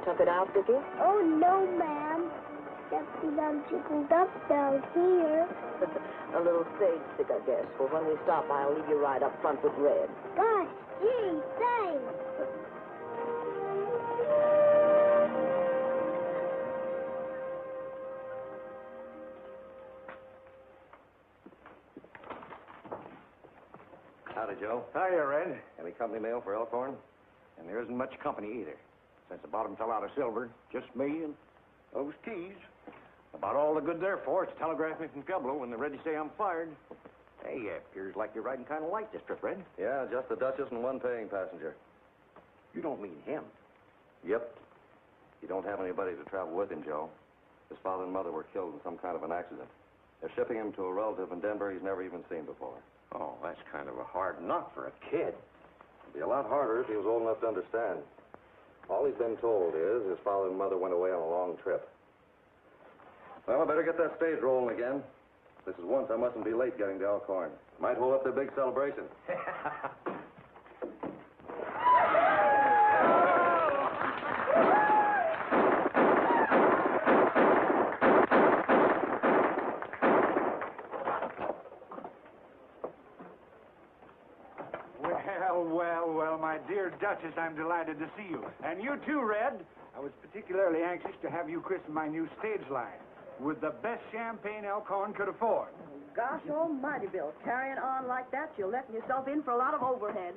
tuck it out, Dickie? Oh, no, ma'am. Except I'm jiggled up down here. A little stage stick, I guess. Well, when we stop, I'll leave you right up front with Red. Gosh, gee, thanks. Howdy, Joe. Hiya, Red. Any company mail for Elkhorn? And there isn't much company either. Since the bottom fell out of silver, just me and those keys. About all the good they're for is to telegraph me from Pueblo when they're ready to say I'm fired. Hey, appears like you're riding kind of light this trip, Red. Yeah, just the Duchess and one paying passenger. You don't mean him. Yep. You don't have anybody to travel with him, Joe. His father and mother were killed in some kind of an accident. They're shipping him to a relative in Denver he's never even seen before. Oh, that's kind of a hard knock for a kid. It'd be a lot harder if he was old enough to understand. All he's been told is his father and mother went away on a long trip. Well, I better get that stage rolling again. This is once I mustn't be late getting to Elkhorn. Might hold up their big celebration. Well, my dear Duchess, I'm delighted to see you. And you too, Red. I was particularly anxious to have you christen my new stage line with the best champagne Elkhorn could afford. Gosh almighty, Bill. Carrying on like that, you're letting yourself in for a lot of overhead.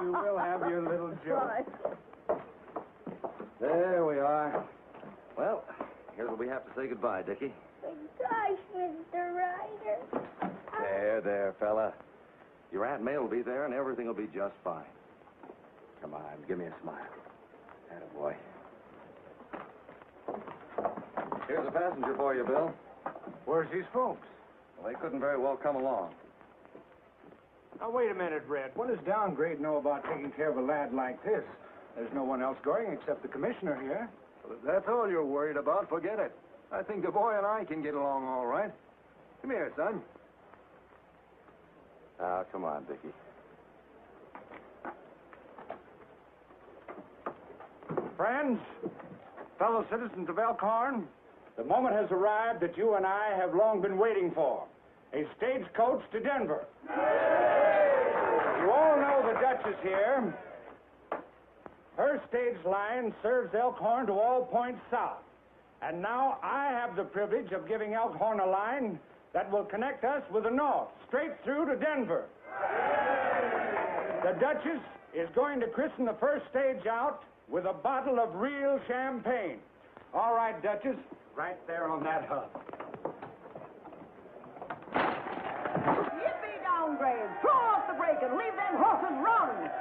You will have your little joke. Right. There we are. Well, here's where we have to say goodbye, Dickie. Gosh, Mr. Ryder. There, fella. Your Aunt May will be there, and everything will be just fine. Come on, give me a smile. Attaboy. Here's a passenger for you, Bill. Where's these folks? Well, they couldn't very well come along. Now, wait a minute, Red. What does Downgrade know about taking care of a lad like this? There's no one else going except the commissioner here. Well, if that's all you're worried about, forget it. I think the boy and I can get along all right. Come here, son. Ah, come on, Dickie. Friends, fellow citizens of Elkhorn, the moment has arrived that you and I have long been waiting for. A stagecoach to Denver. You all know the Duchess here. Her stage line serves Elkhorn to all points south. And now I have the privilege of giving Elkhorn a line that will connect us with the north, straight through to Denver. The Duchess is going to christen the first stage out with a bottle of real champagne. All right, Duchess, right there on that hub. Yippee, Downgrade. Throw off the brake and leave them horses run.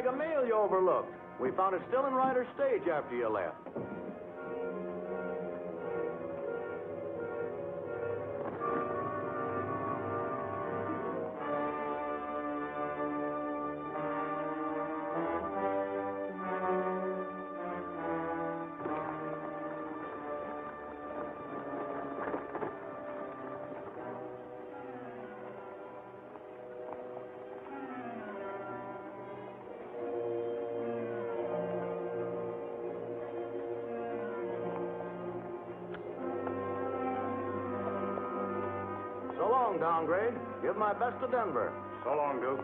A mail you overlooked. We found it still in Ryder's stage after you left. So long, Downgrade. Give my best to Denver. So long, Duke.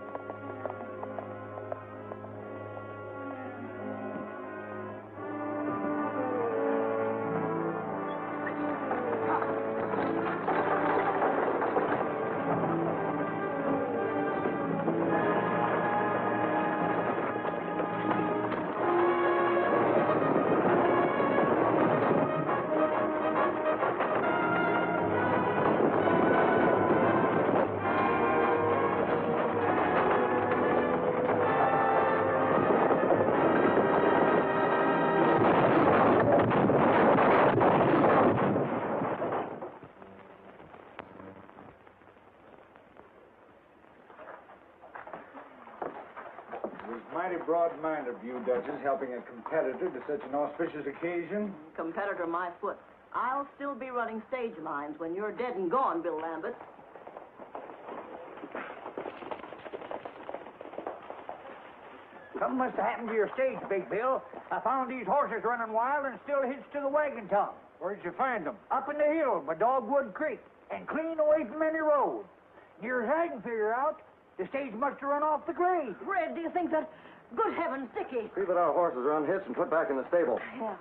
It was mighty broad-minded of you, Duchess, helping a competitor to such an auspicious occasion. Competitor, my foot. I'll still be running stage lines when you're dead and gone, Bill Lambert. Something must have happened to your stage, Big Bill. I found these horses running wild and still hitched to the wagon tongue. Where'd you find them? Up in the hill by Dogwood Creek and clean away from any road. Near as I can figure out, the stage must have run off the grade. Red, do you think that... Good heavens, Dickie. See that our horses are unhitched and put back in the stable. Yeah.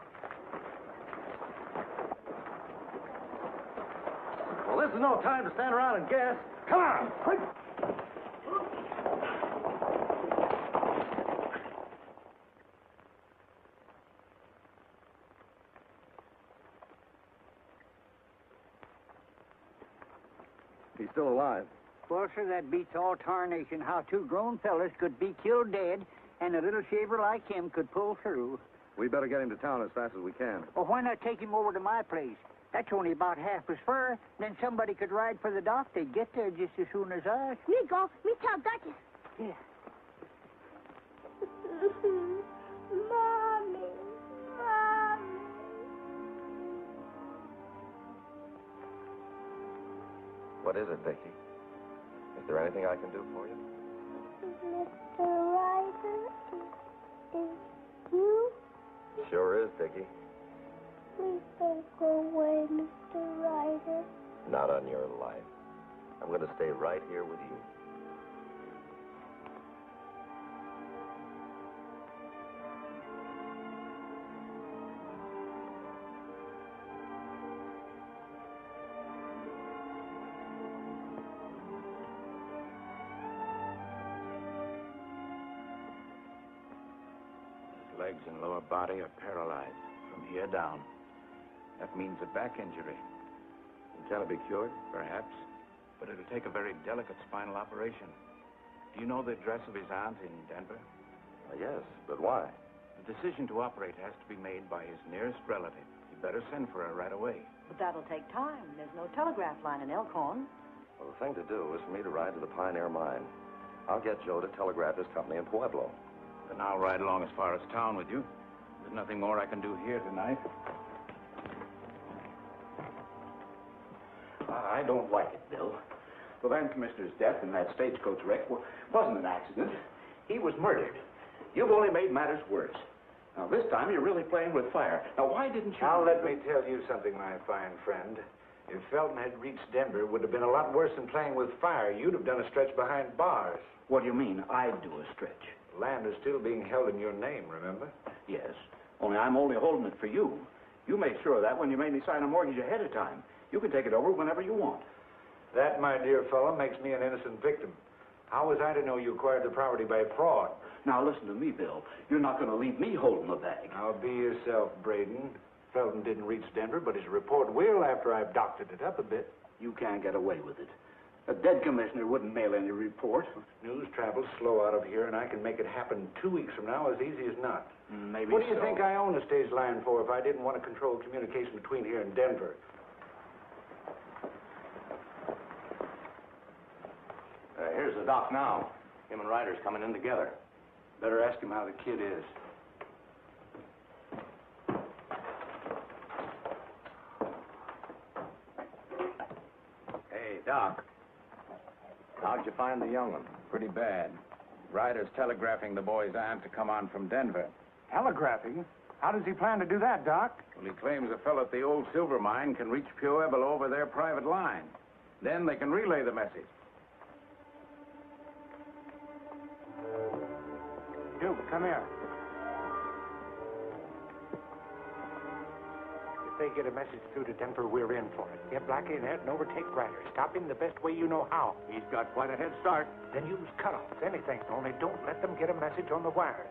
Well, this is no time to stand around and guess. Come on! Quick! He's still alive. Well, sir, that beats all tarnation how two grown fellas could be killed dead and a little shaver like him could pull through. We better get him to town as fast as we can. Well, why not take him over to my place? That's only about half as far. Then somebody could ride for the dock. They'd get there just as soon as us. Me go. Me tell Duchess. Yeah. Mommy. Mommy. What is it, Dickie? Is there anything I can do for you? Mr. Ryder, is you? Sure is, Dickie. Please don't go away, Mr. Ryder. Not on your life. I'm going to stay right here with you. His legs and lower body are paralyzed from here down. That means a back injury. Can it be cured? Perhaps, but it'll take a very delicate spinal operation. Do you know the address of his aunt in Denver? Yes, but why? The decision to operate has to be made by his nearest relative. You better send for her right away. But that'll take time. There's no telegraph line in Elkhorn. Well, the thing to do is for me to ride to the Pioneer Mine. I'll get Joe to telegraph his company in Pueblo. Then I'll ride along as far as town with you. There's nothing more I can do here tonight. I don't like it, Bill. The land commissioner's death in that stagecoach wreck wasn't an accident. He was murdered. You've only made matters worse. Now, this time you're really playing with fire. Now, why didn't you... Now, let me tell you something, my fine friend. If Felton had reached Denver, it would have been a lot worse than playing with fire. You'd have done a stretch behind bars. What do you mean, I'd do a stretch? Land is still being held in your name, remember? Yes, only I'm only holding it for you. You made sure of that when you made me sign a mortgage ahead of time. You can take it over whenever you want. That, my dear fellow, makes me an innocent victim. How was I to know you acquired the property by fraud? Now, listen to me, Bill. You're not going to leave me holding the bag. Now, be yourself, Braden. Felton didn't reach Denver, but his report will after I've doctored it up a bit. You can't get away with it. A dead commissioner wouldn't mail any report. News travels slow out of here, and I can make it happen 2 weeks from now as easy as not. Maybe What do you so. think I own a stage line for if I didn't want to control communication between here and Denver? Here's the doc now. Him and Ryder's coming in together. Better ask him how the kid is. Hey, Doc. How'd you find the young one? Pretty bad. Ryder's telegraphing the boy's aunt to come on from Denver. Telegraphing? How does he plan to do that, Doc? Well, he claims a fellow at the old silver mine can reach Pueblo over their private line. Then they can relay the message. Duke, come here. If they get a message through to Denver, we're in for it. Get Blackie in there and overtake Ryder. Stop him the best way you know how. He's got quite a head start. Then use cutoffs, anything. Only don't let them get a message on the wires.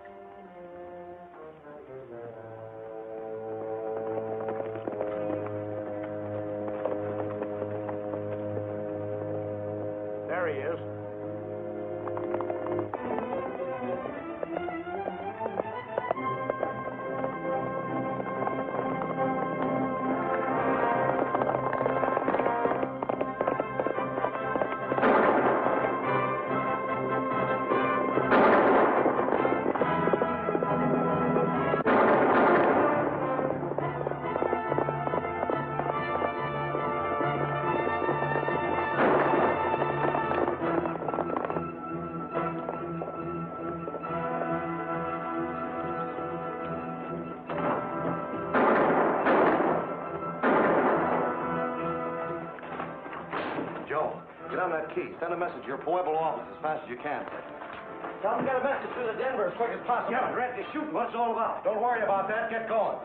There he is. that key. Send a message to your Pueblo office as fast as you can. Tell them to get a message through to Denver as quick as possible. Yeah, but Red, they're shooting. What's it all about? Don't worry about that. Get going.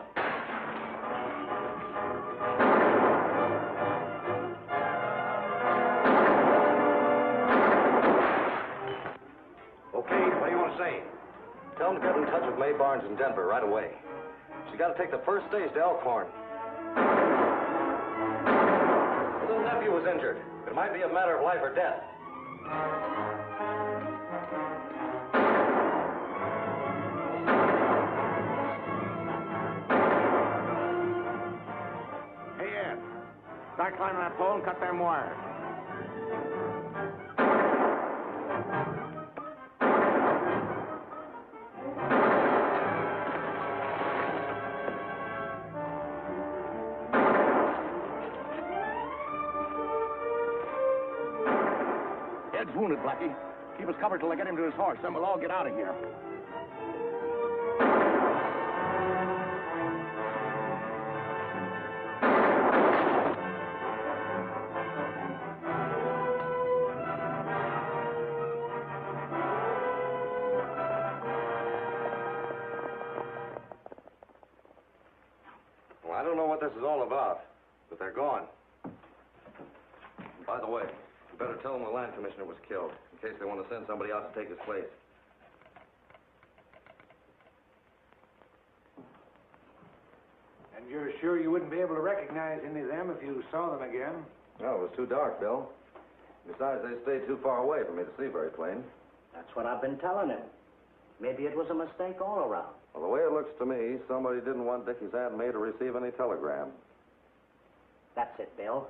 Okay, what do you want to say? Tell them to get in touch with May Barnes in Denver right away. She's got to take the first stage to Elkhorn. Her little nephew was injured. It might be a matter of life or death. Hey, Ed. Start climbing that pole and cut them wires. Ed's wounded, Blackie. Keep us covered till I get him to his horse, then we'll all get out of here. Well, I don't know what this is all about, but they're gone. By the way, you better tell them the land commissioner was killed, in case they want to send somebody else to take his place. And you're sure you wouldn't be able to recognize any of them if you saw them again? No, it was too dark, Bill. Besides, they stayed too far away for me to see very plain. That's what I've been telling him. Maybe it was a mistake all around. Well, the way it looks to me, somebody didn't want Dickie's Aunt May to receive any telegram. That's it, Bill.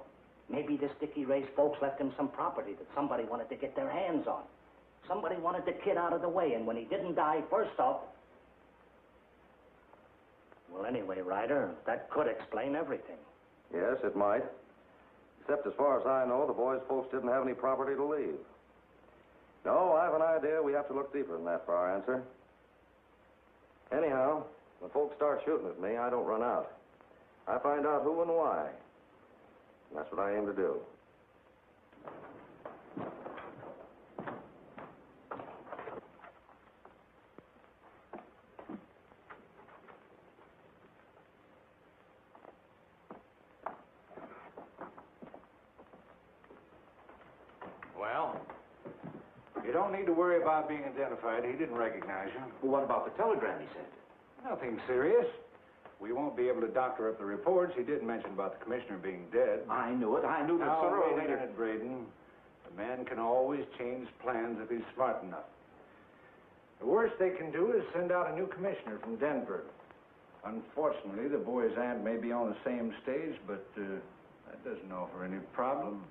Maybe this Dickie Ray's folks left him some property that somebody wanted to get their hands on. Somebody wanted the kid out of the way, and when he didn't die first off... Well, anyway, Ryder, that could explain everything. Yes, it might. Except as far as I know, the boys' folks didn't have any property to leave. No, I have an idea we have to look deeper than that for our answer. Anyhow, when folks start shooting at me, I don't run out. I find out who and why. And that's what I aim to do. Well? You don't need to worry about being identified. He didn't recognize you. Well, what about the telegram he sent? Nothing serious. We won't be able to doctor up the reports. He did mention about the commissioner being dead. I knew it. I knew that Now, sooner or wait a later... minute, Braden. A man can always change plans if he's smart enough. The worst they can do is send out a new commissioner from Denver. Unfortunately, the boy's aunt may be on the same stage, but that doesn't offer any problem.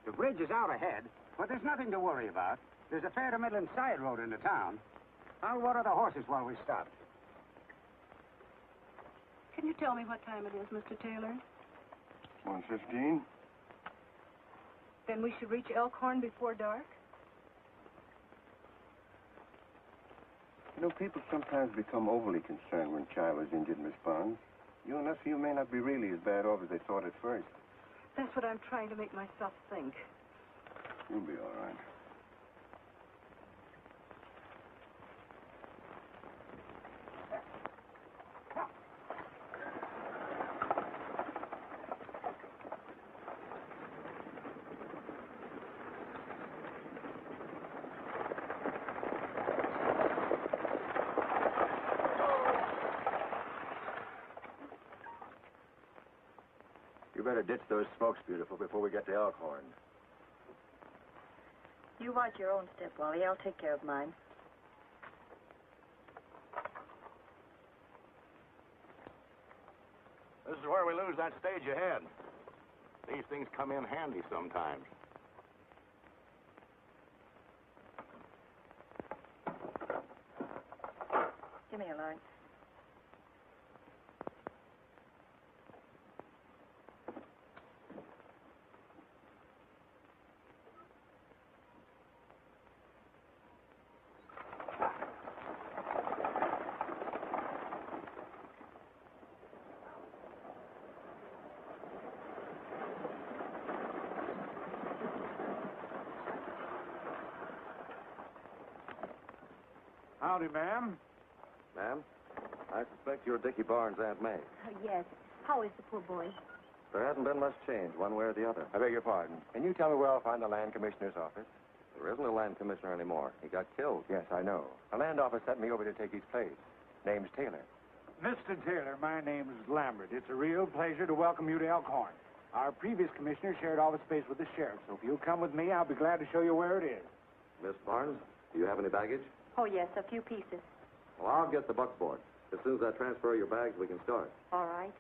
The bridge is out ahead, but there's nothing to worry about. There's a fair to middling side road into town. I'll water the horses while we stop. Can you tell me what time it is, Mr. Taylor? 1:15. Then we should reach Elkhorn before dark? You know, people sometimes become overly concerned when child is injured, Miss Barnes. You and nephew may not be really as bad off as they thought at first. That's what I'm trying to make myself think. You'll be all right. You better ditch those smokes, beautiful, before we get to Elkhorn. You watch your own step, Wally. I'll take care of mine. This is where we lose that stage ahead. These things come in handy sometimes. Give me a line. Howdy, ma'am. Ma'am, I suspect you're Dickie Barnes' Aunt May. Yes. How is the poor boy? There hasn't been much change, one way or the other. I beg your pardon. Can you tell me where I'll find the land commissioner's office? There isn't a land commissioner anymore. He got killed. Yes, I know. A land office sent me over to take his place. Name's Taylor. Mr. Taylor, my name is Lambert. It's a real pleasure to welcome you to Elkhorn. Our previous commissioner shared office space with the sheriff, so if you'll come with me, I'll be glad to show you where it is. Miss Barnes, do you have any baggage? Oh, yes, a few pieces. Well, I'll get the buckboard. As soon as I transfer your bags, we can start. All right.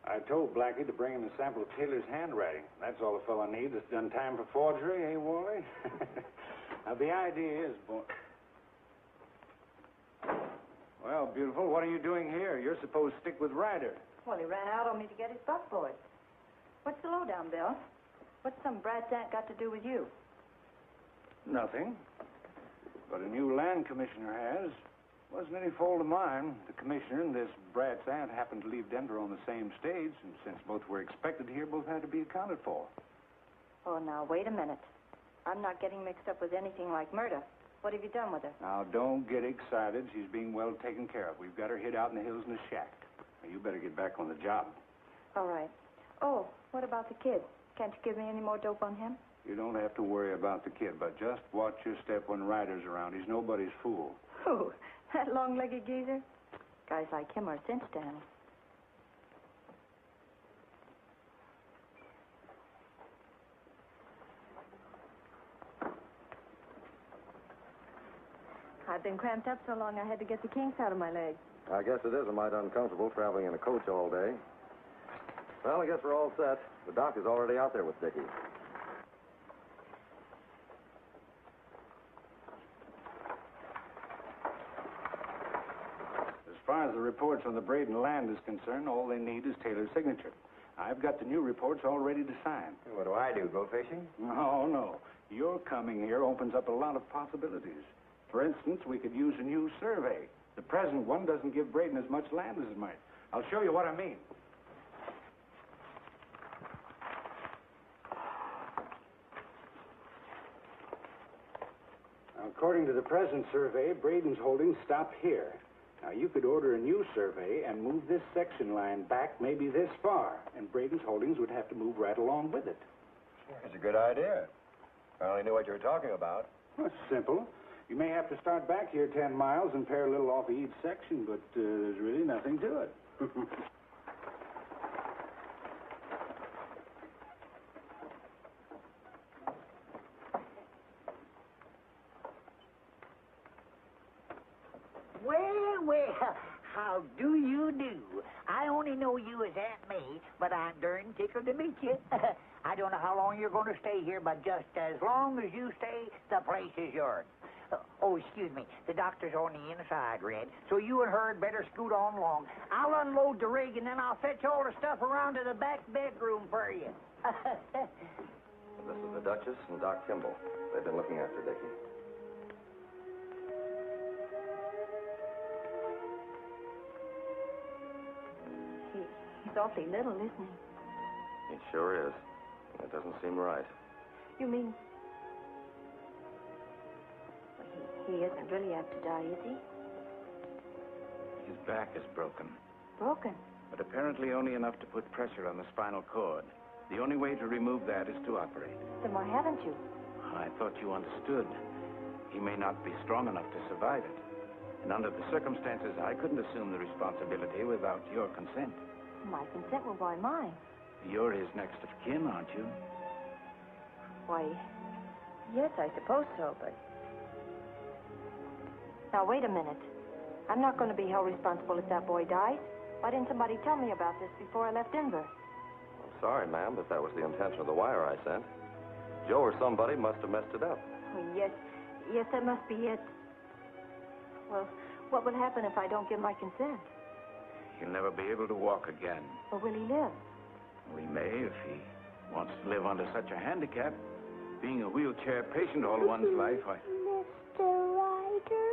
I told Blackie to bring him a sample of Taylor's handwriting. That's all a fellow needs that's done time for forgery, eh, Wally? Now, the idea is, boy... Well, beautiful, what are you doing here? You're supposed to stick with Ryder. Well, he ran out on me to get his buckboard. What's the lowdown, Bill? What's some brat's aunt got to do with you? Nothing. But a new land commissioner has. Wasn't any fault of mine. The commissioner and this brat's aunt happened to leave Denver on the same stage, and since both were expected here, both had to be accounted for. Oh, now, wait a minute. I'm not getting mixed up with anything like murder. What have you done with her? Now, don't get excited. She's being well taken care of. We've got her hid out in the hills in a shack. Now, you better get back on the job. All right. Oh, what about the kid? Can't you give me any more dope on him? You don't have to worry about the kid, but just watch your step when Ryder's around. He's nobody's fool. Who? That long-legged geezer? Guys like him are a cinch to handle. I've been cramped up so long I had to get the kinks out of my legs. I guess it is a mite uncomfortable traveling in a coach all day. Well, I guess we're all set. The doc is already out there with Dickie. As far as the reports on the Braden land is concerned, all they need is Taylor's signature. I've got the new reports all ready to sign. What do I do, go fishing? No. Your coming here opens up a lot of possibilities. For instance, we could use a new survey. The present one doesn't give Braden as much land as it might. I'll show you what I mean. Now, according to the present survey, Braden's holdings stop here. Now, you could order a new survey and move this section line back maybe this far, and Braden's holdings would have to move right along with it. It's a good idea. I only knew what you were talking about. Well, it's simple. You may have to start back here 10 miles and pare a little off of each section, but there's really nothing to it. Well, how do you do? I only know you as Aunt May, but I'm darn tickled to meet you. I don't know how long you're going to stay here, but just as long as you stay, the place is yours. Oh, excuse me. The doctor's on the inside, Red, so you and her had better scoot on along. I'll unload the rig, and then I'll fetch all the stuff around to the back bedroom for you. This is the Duchess and Doc Kimball. They've been looking after Dickie. He's awfully little, isn't he? It sure is. It doesn't seem right. You mean... He isn't really apt to die, is he? His back is broken, Broken? but apparently only enough to put pressure on the spinal cord. The only way to remove that is to operate. Then why haven't you? I thought you understood. He may not be strong enough to survive it. And under the circumstances, I couldn't assume the responsibility without your consent. My consent will buy mine. You're his next of kin, aren't you? Why, yes, I suppose so, but... Now, wait a minute. I'm not going to be held responsible if that boy dies. Why didn't somebody tell me about this before I left Denver? I'm sorry, ma'am, but that was the intention of the wire I sent. Joe or somebody must have messed it up. Oh, yes, that must be it. Well, what will happen if I don't give my consent? He'll never be able to walk again. Or will he live? Well, he may if he wants to live under such a handicap. Being a wheelchair patient all one's life, Mr. Ryder?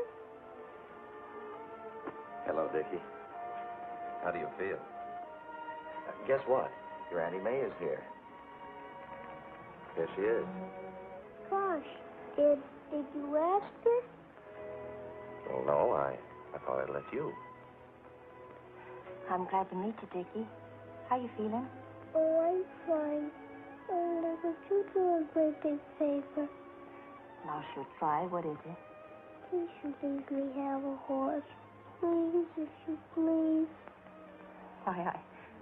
Hello, Dickie. How do you feel? Guess what? Your Auntie May is here. Here she is. Gosh, did you ask her? Well, no, I thought I'd let you. I'm glad to meet you, Dickie. How you feeling? Oh, I'm fine. Oh, would you do a birthday favor? I'll sure try. What is it? Please, you let me have a horse. Please, if you please. Why,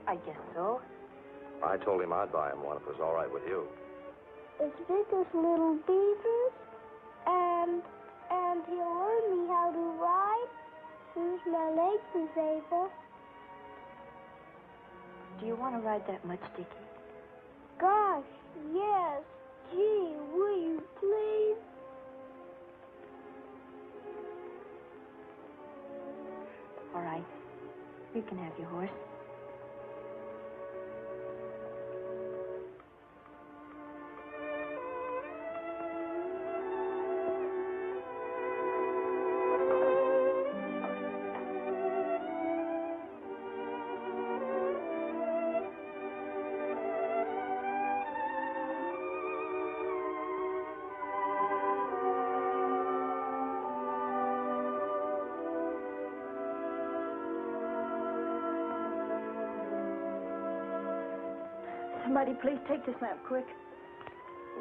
I guess so. I told him I'd buy him one if it was all right with you. As big as little beavers, and he'll learn me how to ride. Use my legs is able. Do you want to ride that much, Dickie? Gosh, yes. Gee, will you please? All right. You can have your horse. Somebody please take this lamp, quick.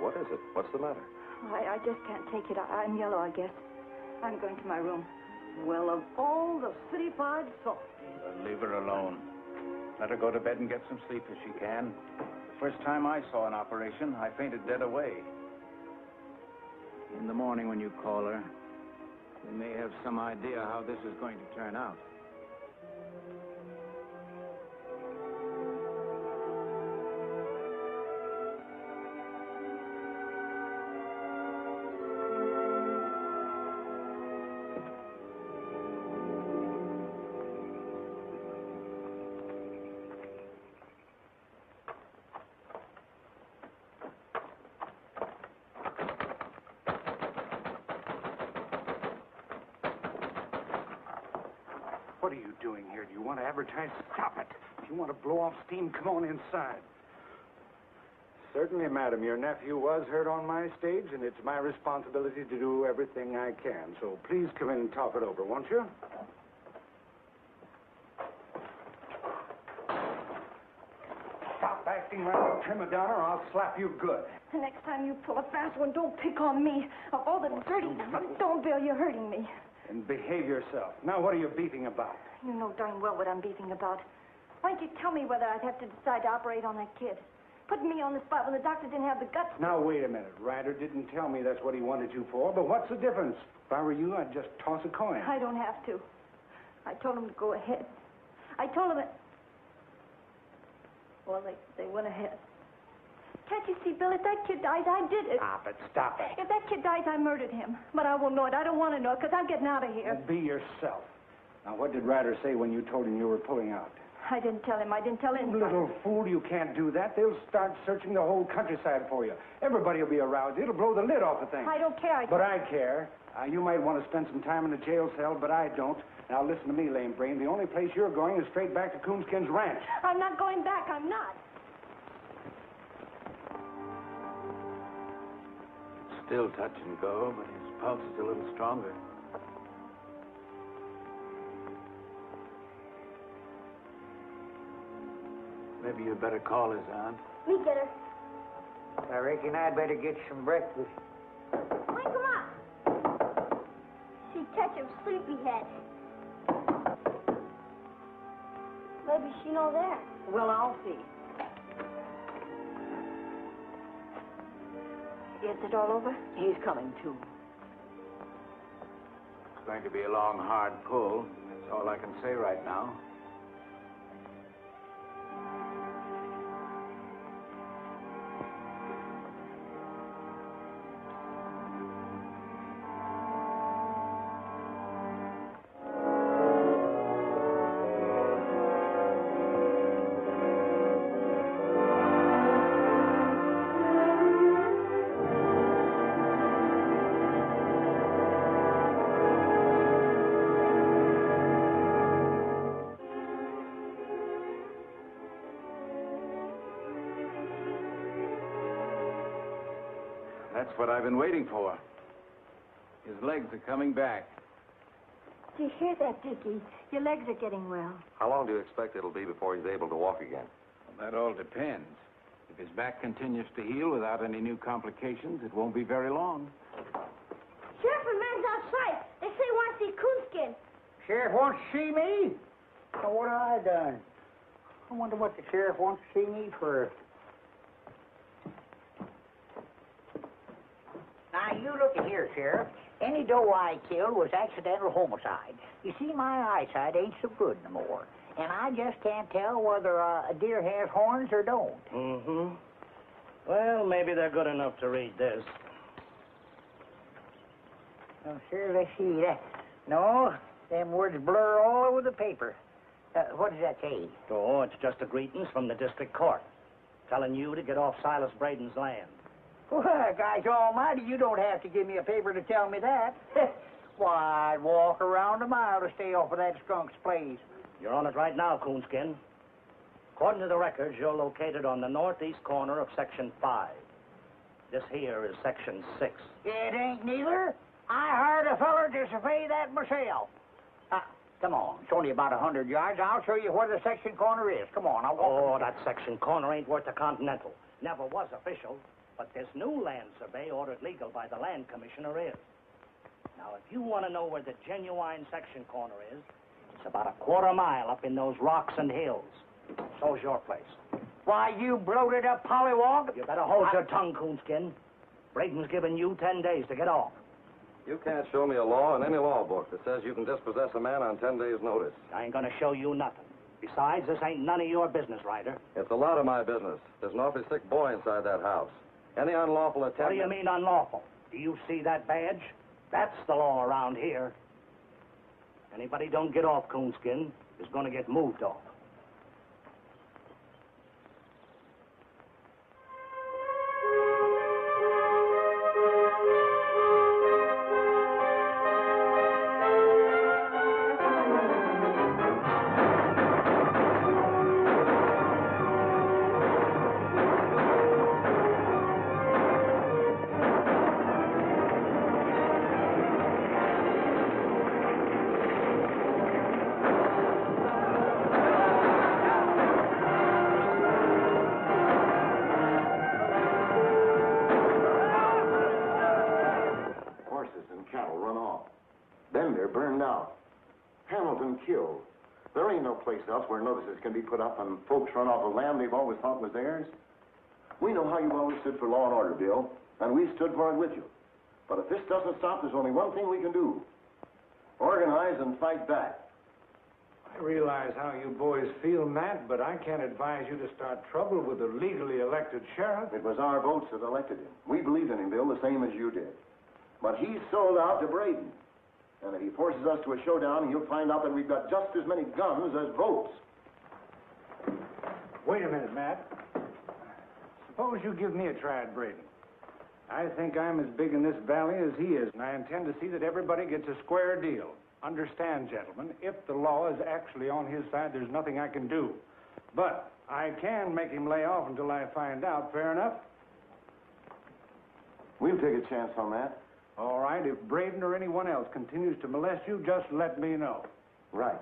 What is it? What's the matter? I just can't take it. I'm yellow, I guess. I'm going to my room. Well, of all the city-fied softies. Leave her alone. Let her go to bed and get some sleep if she can. The first time I saw an operation, I fainted dead away. In the morning when you call her, we may have some idea how this is going to turn out. What are you doing here? Do you want to advertise? Stop it. If you want to blow off steam, come on inside. Certainly, madam. Your nephew was heard on my stage, and it's my responsibility to do everything I can. So please come in and talk it over, won't you? Stop acting like a prima donna, or I'll slap you good. The next time you pull a fast one, don't pick on me. Of all the dirty... Don't, Bill, you're hurting me. And behave yourself. Now, what are you beefing about? You know darn well what I'm beefing about. Why don't you tell me whether I'd have to decide to operate on that kid? Putting me on the spot when the doctor didn't have the guts. Now, wait a minute. Ryder didn't tell me that's what he wanted you for, but what's the difference? If I were you, I'd just toss a coin. I don't have to. I told him to go ahead. I told him that... Well, they went ahead. Can't you see, Bill, if that kid dies, I did it. Stop it. Stop it. If that kid dies, I murdered him. But I won't know it. I don't want to know it, because I'm getting out of here. Well, be yourself. Now, what did Ryder say when you told him you were pulling out? I didn't tell him. I didn't tell anybody. Little fool, you can't do that. They'll start searching the whole countryside for you. Everybody will be aroused. It'll blow the lid off the thing. I don't care. But I care. You might want to spend some time in a jail cell, but I don't. Now, listen to me, lame brain. The only place you're going is straight back to Coonskin's ranch. I'm not going back. I'm not. Still touch and go, but his pulse is a little stronger. Maybe you'd better call his aunt. Me get her. I reckon I'd better get some breakfast. Wake her up. She catch him sleepyhead. Maybe she know there. Well, I'll see. Is it all over? He's coming, too. It's going to be a long, hard pull. That's all I can say right now. That's what I've been waiting for. His legs are coming back. Do you hear that, Dickie? Your legs are getting well. How long do you expect it'll be before he's able to walk again? Well, that all depends. If his back continues to heal without any new complications, it won't be very long. Sheriff, a man's outside. They say he wants to see Coonskin. Sheriff wants to see me? Now, what have I done? I wonder what the sheriff wants to see me for. Now, you look at here, Sheriff. Any doe I killed was accidental homicide. You see, my eyesight ain't so good no more. And I just can't tell whether a deer has horns or don't. Mm-hmm. Well, maybe they're good enough to read this. Oh, sure, let's see that. No, them words blur all over the paper. What does that say? Oh, it's just a greetings from the district court, telling you to get off Silas Braden's land. Well, gosh almighty, you don't have to give me a paper to tell me that. Why, I'd walk around a mile to stay off of that skunk's place. You're on it right now, Coonskin. According to the records, you're located on the northeast corner of Section 5. This here is Section 6. It ain't neither. I hired a feller to survey that myself. Come on, it's only about 100 yards. I'll show you where the section corner is. Come on, I'll walk. Oh, that section corner ain't worth a continental. Never was official, but this new land survey ordered legal by the land commissioner is. Now, if you want to know where the genuine section corner is, it's about a quarter mile up in those rocks and hills. So's your place. Why, you bloated up pollywog. You better hold your tongue, Coonskin. Braden's given you 10 days to get off. You can't show me a law in any law book that says you can dispossess a man on 10 days' notice. I ain't gonna show you nothing. Besides, this ain't none of your business, Ryder. It's a lot of my business. There's an awfully sick boy inside that house. Any unlawful attempt... What do you mean unlawful? Do you see that badge? That's the law around here. Anybody don't get off, Coonskin, is gonna get moved off. Killed. There ain't no place else where notices can be put up and folks run off of land they've always thought was theirs. We know how you've always stood for law and order, Bill, and we stood for it with you. But if this doesn't stop, there's only one thing we can do. Organize and fight back. I realize how you boys feel, Matt, but I can't advise you to start trouble with a legally elected sheriff. It was our votes that elected him. We believed in him, Bill, the same as you did. But he's sold out to Braden. And if he forces us to a showdown, he'll find out that we've got just as many guns as votes. Wait a minute, Matt. Suppose you give me a try at Braden. I think I'm as big in this valley as he is, and I intend to see that everybody gets a square deal. Understand, gentlemen, if the law is actually on his side, there's nothing I can do. But I can make him lay off until I find out. Fair enough? We'll take a chance on that. All right, if Braden or anyone else continues to molest you, just let me know. Right.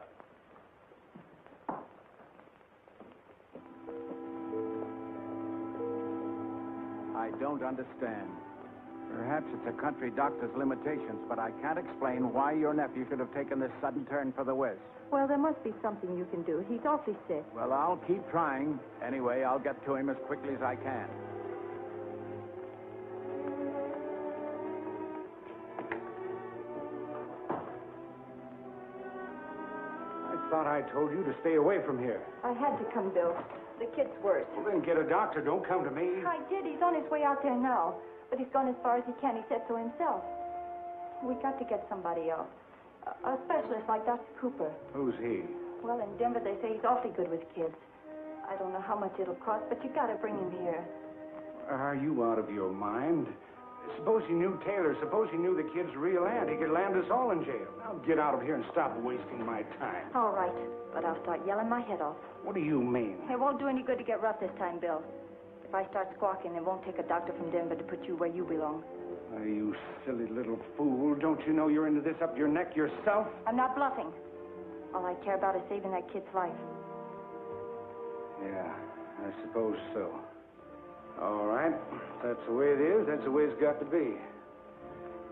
I don't understand. Perhaps it's a country doctor's limitations, but I can't explain why your nephew should have taken this sudden turn for the west. Well, there must be something you can do. He's awfully sick. Well, I'll keep trying. Anyway, I'll get to him as quickly as I can. I thought I told you to stay away from here. I had to come, Bill. The kid's worse. Well, then get a doctor. Don't come to me. I did. He's on his way out there now. But he's gone as far as he can. He said so himself. We got to get somebody else. A specialist like Dr. Cooper. Who's he? Well, in Denver, they say he's awfully good with kids. I don't know how much it'll cost, but you got to bring him here. Are you out of your mind? Suppose he knew Taylor. Suppose he knew the kid's real aunt. He could land us all in jail. Now get out of here and stop wasting my time. All right, but I'll start yelling my head off. What do you mean? It won't do any good to get rough this time, Bill. If I start squawking, it won't take a doctor from Denver to put you where you belong. Oh, you silly little fool. Don't you know you're into this up your neck yourself? I'm not bluffing. All I care about is saving that kid's life. Yeah, I suppose so. All right. If that's the way it is, that's the way it's got to be.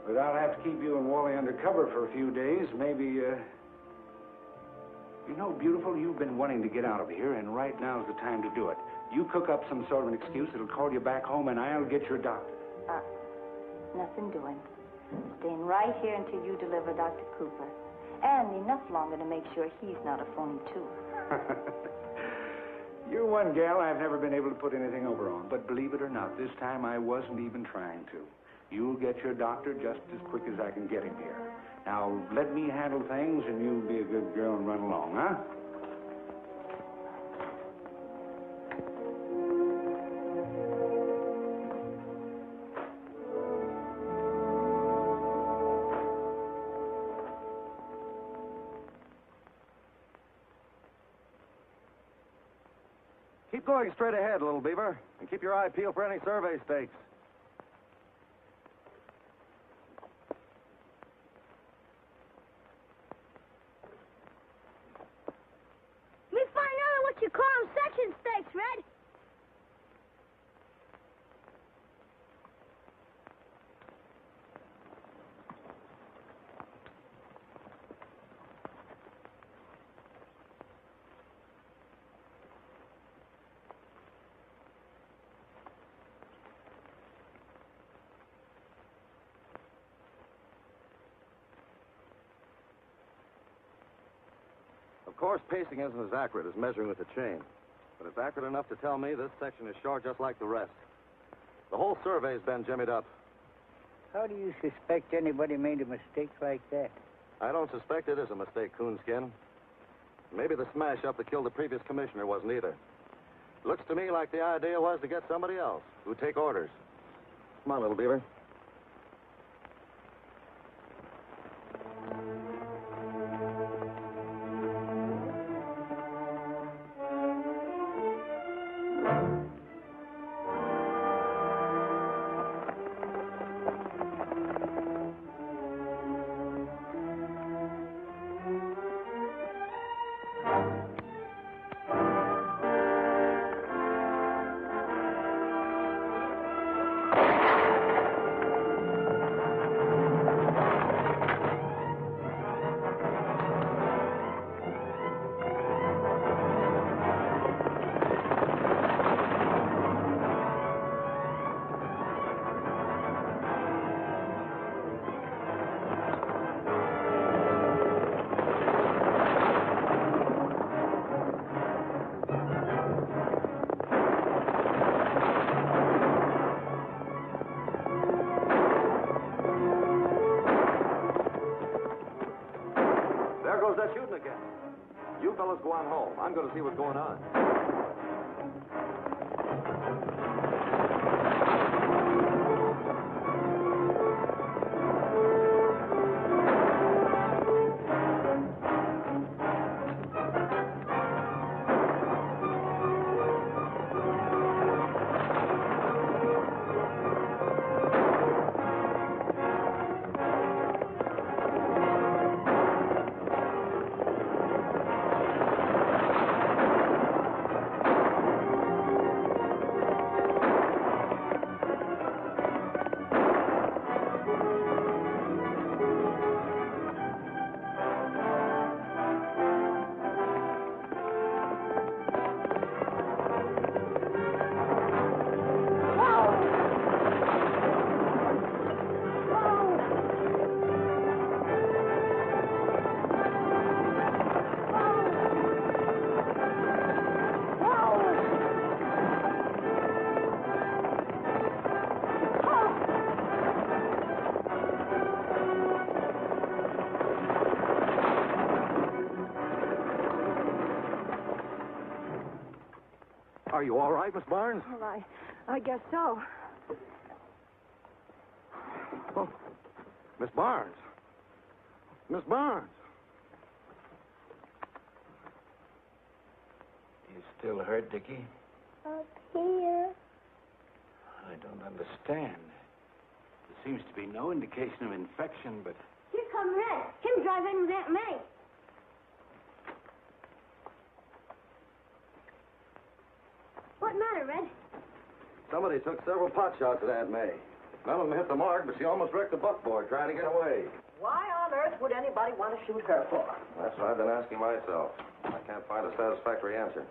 But I'll have to keep you and Wally undercover for a few days. Maybe, You know, beautiful, you've been wanting to get out of here, and right now's the time to do it. You cook up some sort of an excuse that'll call you back home, and I'll get your doctor. Nothing doing. Staying right here until you deliver Dr. Cooper. And enough longer to make sure he's not a phony, too. You're one gal I've never been able to put anything over on. But believe it or not, this time I wasn't even trying to. You'll get your doctor just as quick as I can get him here. Now, let me handle things, and you'll be a good girl and run along, huh? Keep going straight ahead, little beaver, and keep your eye peeled for any survey stakes. We find out what you call them section stakes, Red. Of course, pacing isn't as accurate as measuring with a chain, but it's accurate enough to tell me this section is short just like the rest. The whole survey's been jimmied up. How do you suspect anybody made a mistake like that? I don't suspect it is a mistake, Coonskin. Maybe the smash-up that killed the previous commissioner wasn't either. Looks to me like the idea was to get somebody else who'd take orders. Come on, little beaver. There goes that shooting again. You fellas go on home. I'm going to see what's going on. Are you all right, Miss Barnes? Well, I guess so. Oh, Miss Barnes. Miss Barnes. You still hurt, Dickie? Up here. I don't understand. There seems to be no indication of infection, but... Here come Red. Him drive in with Aunt May. What matter, Red? Somebody took several pot shots at Aunt May. None of them hit the mark, but she almost wrecked the buckboard trying to get away. Why on earth would anybody want to shoot her for? That's what I've been asking myself. I can't find a satisfactory answer.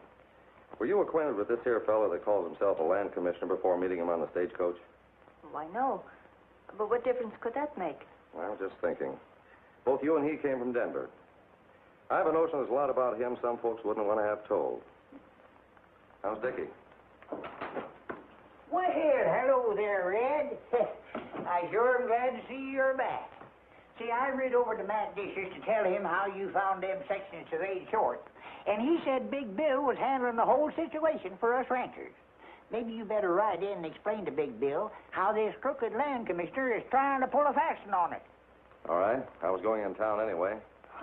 Were you acquainted with this here fellow that calls himself a land commissioner before meeting him on the stagecoach? Why, no. But what difference could that make? Well, just thinking. Both you and he came from Denver. I have a notion there's a lot about him some folks wouldn't want to have told. How's Dickie? Well, hello there, Red. I sure am glad to see you're back. See, I rid over to Matt Dishes to tell him how you found them sections of 8 short. And he said Big Bill was handling the whole situation for us ranchers. Maybe you better ride in and explain to Big Bill how this crooked land commissioner is trying to pull a fasten on it. All right. I was going in town anyway.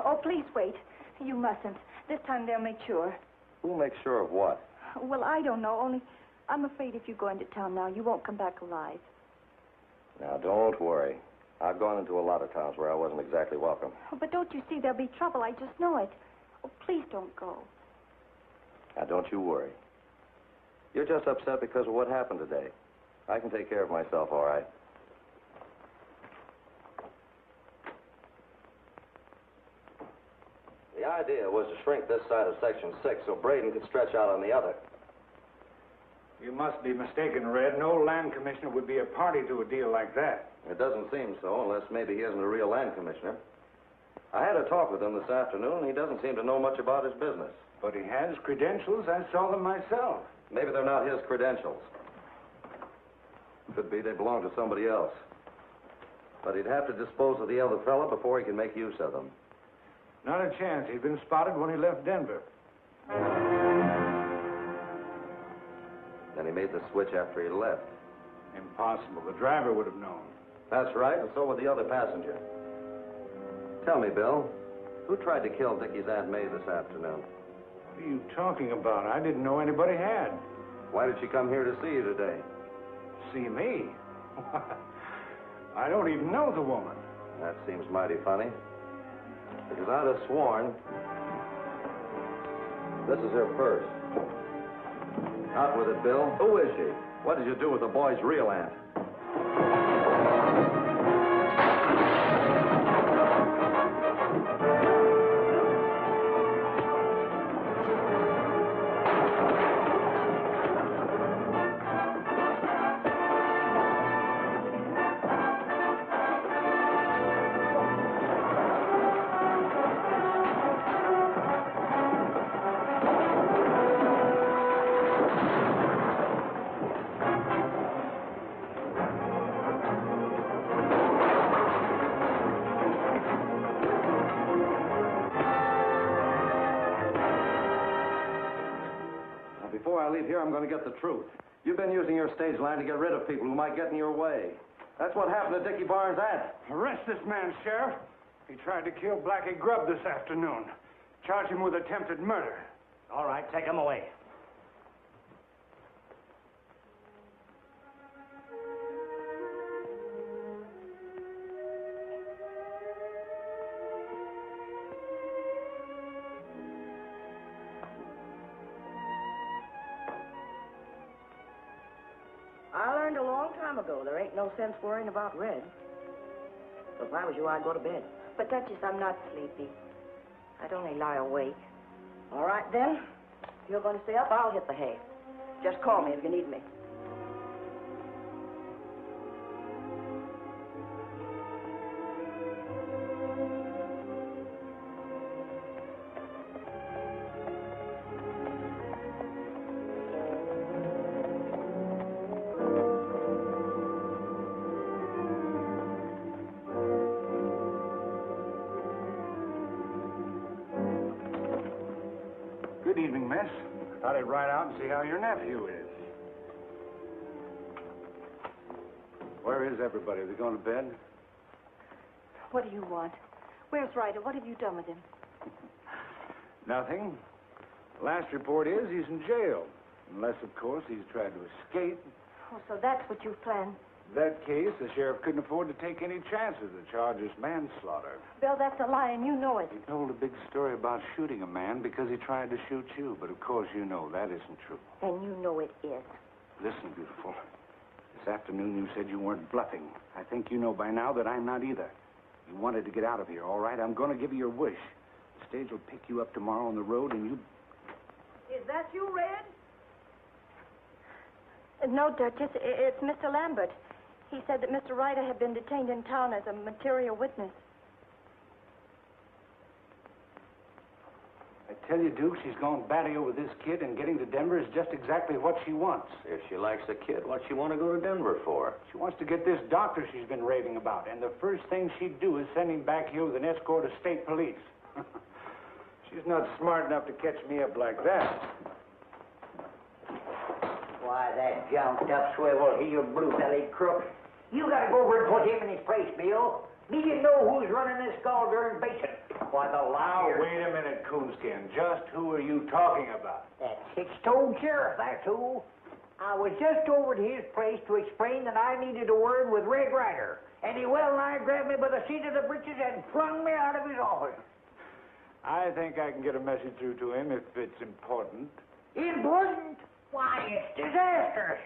Oh, please wait. You mustn't. This time they'll make sure. Who'll make sure of what? Well, I don't know, only I'm afraid if you go into town now, you won't come back alive. Now, don't worry. I've gone into a lot of towns where I wasn't exactly welcome. Oh, but don't you see there'll be trouble? I just know it. Oh, please don't go. Now, don't you worry. You're just upset because of what happened today. I can take care of myself, all right. The idea was to shrink this side of Section 6 so Braden could stretch out on the other. You must be mistaken, Red. No land commissioner would be a party to a deal like that. It doesn't seem so, unless maybe he isn't a real land commissioner. I had a talk with him this afternoon, and he doesn't seem to know much about his business. But he has credentials. I saw them myself. Maybe they're not his credentials. Could be they belong to somebody else. But he'd have to dispose of the other fella before he can make use of them. Not a chance. He'd been spotted when he left Denver. Then he made the switch after he left. Impossible. The driver would have known. That's right, and so would the other passenger. Tell me, Bill, who tried to kill Dickie's Aunt May this afternoon? What are you talking about? I didn't know anybody had. Why did she come here to see you today? See me? I don't even know the woman. That seems mighty funny. Because I'd have sworn this is her purse. Out with it, Bill. Who is she? What did you do with the boy's real aunt? Before I leave here, I'm going to get the truth. You've been using your stage line to get rid of people who might get in your way. That's what happened to Dickie Barnes' aunt. Arrest this man, Sheriff. He tried to kill Blackie Grubb this afternoon. Charge him with attempted murder. All right, take him away. I learned a long time ago there ain't no sense worrying about Red. So if I was you, I'd go to bed. But, Duchess, I'm not sleepy. I'd only lie awake. All right, then. If you're going to stay up, I'll hit the hay. Just call me if you need me. Good evening, miss. Thought I'd ride out and see how your nephew is. Where is everybody? Are they going to bed? What do you want? Where's Ryder? What have you done with him? Nothing. Last report is he's in jail. Unless, of course, he's tried to escape. Oh, so that's what you've planned. In that case, the sheriff couldn't afford to take any chances. The charge is manslaughter. Bill, that's a lie, and you know it. He told a big story about shooting a man because he tried to shoot you, but of course you know that isn't true. And you know it is. Listen, beautiful. This afternoon you said you weren't bluffing. I think you know by now that I'm not either. You wanted to get out of here, all right? I'm going to give you your wish. The stage will pick you up tomorrow on the road, and you... Is that you, Red? No, Duchess, it's Mr. Lambert. He said that Mr. Ryder had been detained in town as a material witness. I tell you, Duke, she's gone batty over this kid, and getting to Denver is just exactly what she wants. If she likes the kid, what's she want to go to Denver for? She wants to get this doctor she's been raving about, and the first thing she'd do is send him back here with an escort of state police. She's not smart enough to catch me up like that. Why, that jumped-up, swivel-heeled, blue-bellied crook. You gotta go over and put him in his place, Bill. Me you know who's running this gall-darn basin. Why, the Now, liar... wait a minute, Coonskin. Just who are you talking about? That six-toed sheriff, that's who. I was just over to his place to explain that I needed a word with Red Ryder. And he well-nigh grabbed me by the seat of the breeches and flung me out of his office. I think I can get a message through to him if it's important. Important? Why, it's disastrous.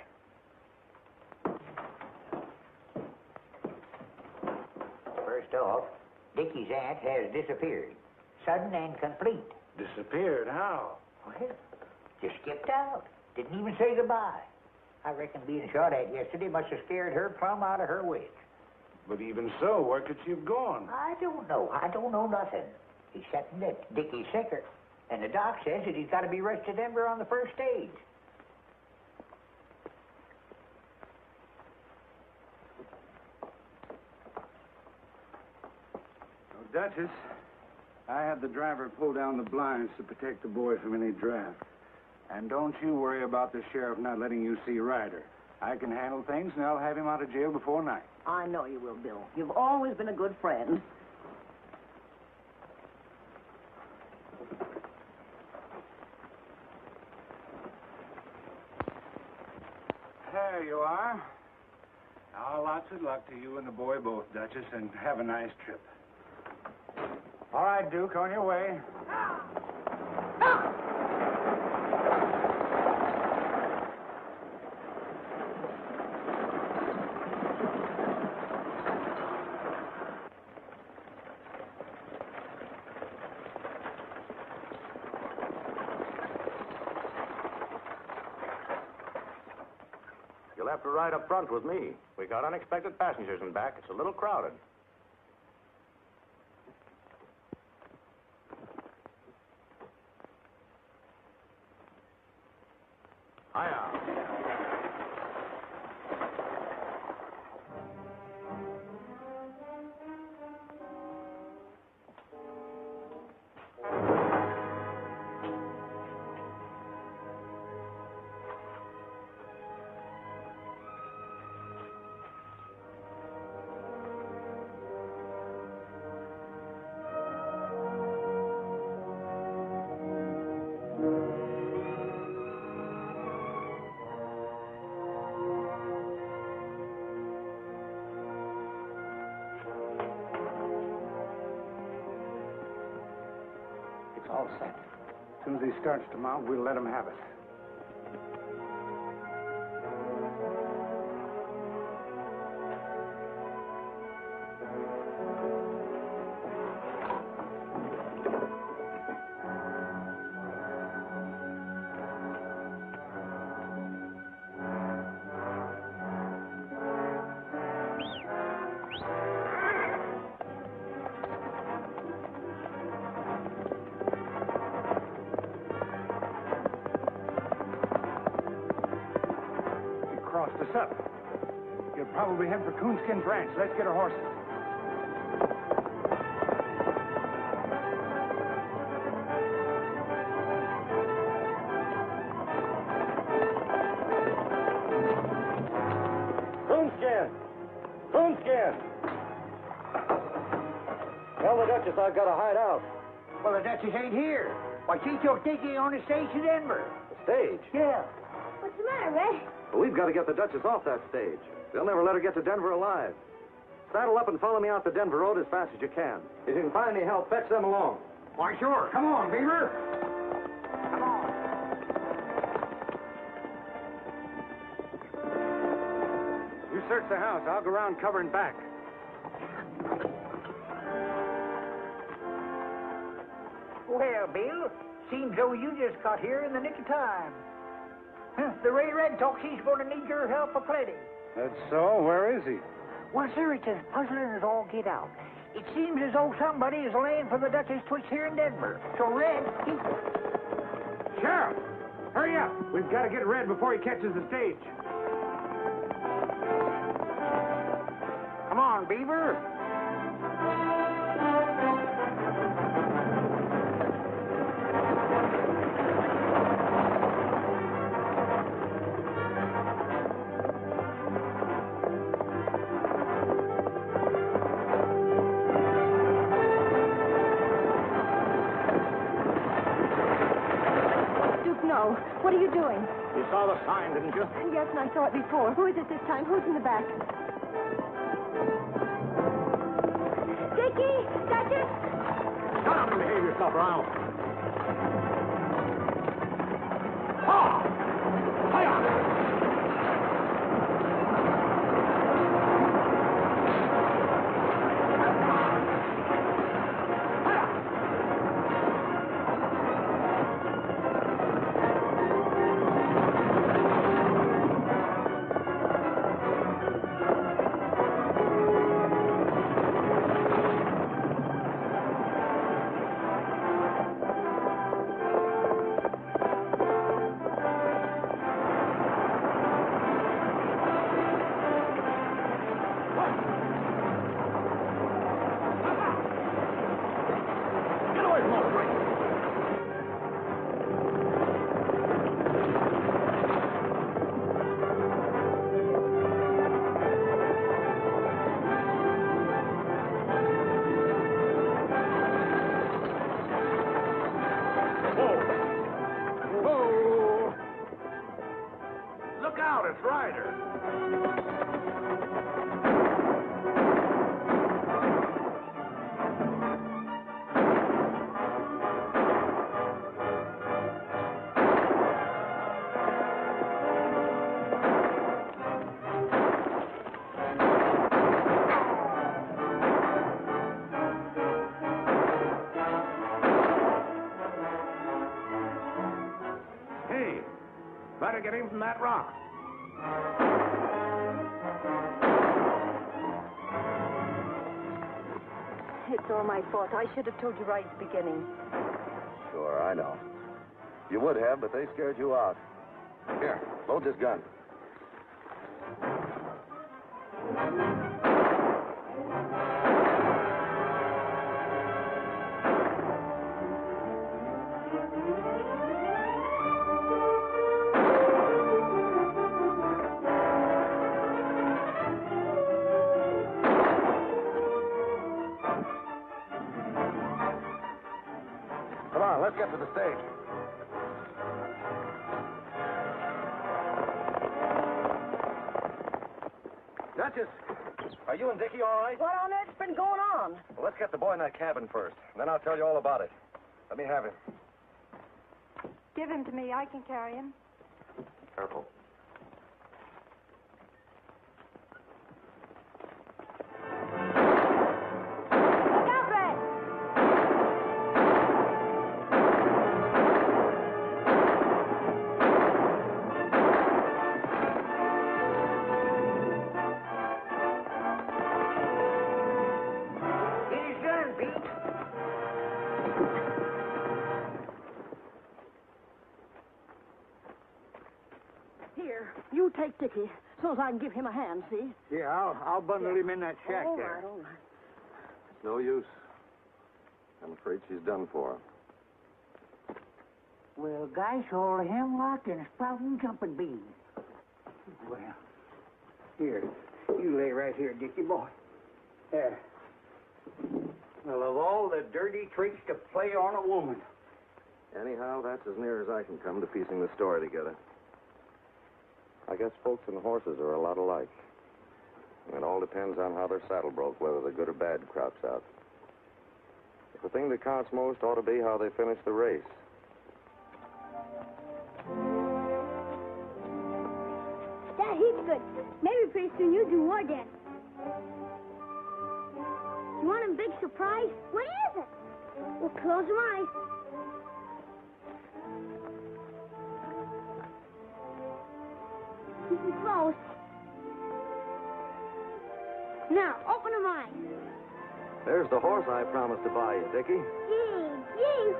First off, Dickie's aunt has disappeared. Sudden and complete. Disappeared? How? Well, just skipped out. Didn't even say goodbye. I reckon being shot at yesterday must have scared her plumb out of her wits. But even so, where could she have gone? I don't know. I don't know nothing. Except that Dickie's sicker. And the doc says that he's got to be rushed to Denver on the first stage. Duchess, I had the driver pull down the blinds to protect the boy from any draft. And don't you worry about the sheriff not letting you see Ryder. I can handle things, and I'll have him out of jail before night. I know you will, Bill. You've always been a good friend. There you are. Now, lots of luck to you and the boy both, Duchess, and have a nice trip. All right, Duke, on your way. You'll have to ride up front with me. We got unexpected passengers in back. It's a little crowded. Hiya. All set. As soon as he starts to mount, we'll let him have it. Crossed us up. He'll probably head for Coonskin's ranch. Let's get our horses. Coonskin! Coonskin! Tell the Duchess I've got to hide out. Well, the Duchess ain't here. Why, she took Dickie on the stage to Denver. The stage? Yeah. But What's the matter, Red? Well, we've got to get the Duchess off that stage. They'll never let her get to Denver alive. Saddle up and follow me out the Denver road as fast as you can. If you can find any help, fetch them along. Why, sure. Come on, Beaver. Come on. You search the house. I'll go around covering back. Well, Bill, seems though you just got here in the nick of time. The Ray Red talks he's going to need your help aplenty. That's so. Where is he? Well, sir, it's as puzzling as all get out. It seems as though somebody is laying for the Duchess Twitch here in Denver. So Red, he... Sheriff, hurry up. We've got to get Red before he catches the stage. Come on, Beaver. No. What are you doing? You saw the sign, didn't you? Yes, and I saw it before. Who is it this time? Who's in the back? Dickie! Duchess! Shut up and behave yourself, Ralph. Oh! Hiya! Red Ryder. Hey, better get him from that rock. It's all my fault. I should have told you right at the beginning. Sure, I know. You would have, but they scared you out. Here, load this gun. Come on, let's get to the stage. Duchess, are you and Dickie all right? What on earth's been going on? Well, let's get the boy in that cabin first. Then I'll tell you all about it. Let me have him. Give him to me. I can carry him. Careful. Look out, Red! It is done, Pete. Here, you take Dickie, so as I can give him a hand, see? Yeah, I'll bundle him in that shack All there. right, all right. It's no use. I'm afraid she's done for. Well, gosh, all the hemlock and sprouting jumping beans. Well, here, you lay right here, Dickie boy. There. Well, of all the dirty tricks to play on a woman. Anyhow, that's as near as I can come to piecing the story together. I guess folks and horses are a lot alike. It all depends on how their saddle broke, whether the good or bad crops out. But the thing that counts most ought to be how they finish the race. That he's good. Maybe pretty soon you do more dancing. You want a big surprise? What is it? Well, close your eyes. Keep them closed. Now, open them eyes. There's the horse I promised to buy you, Dickie. Gee,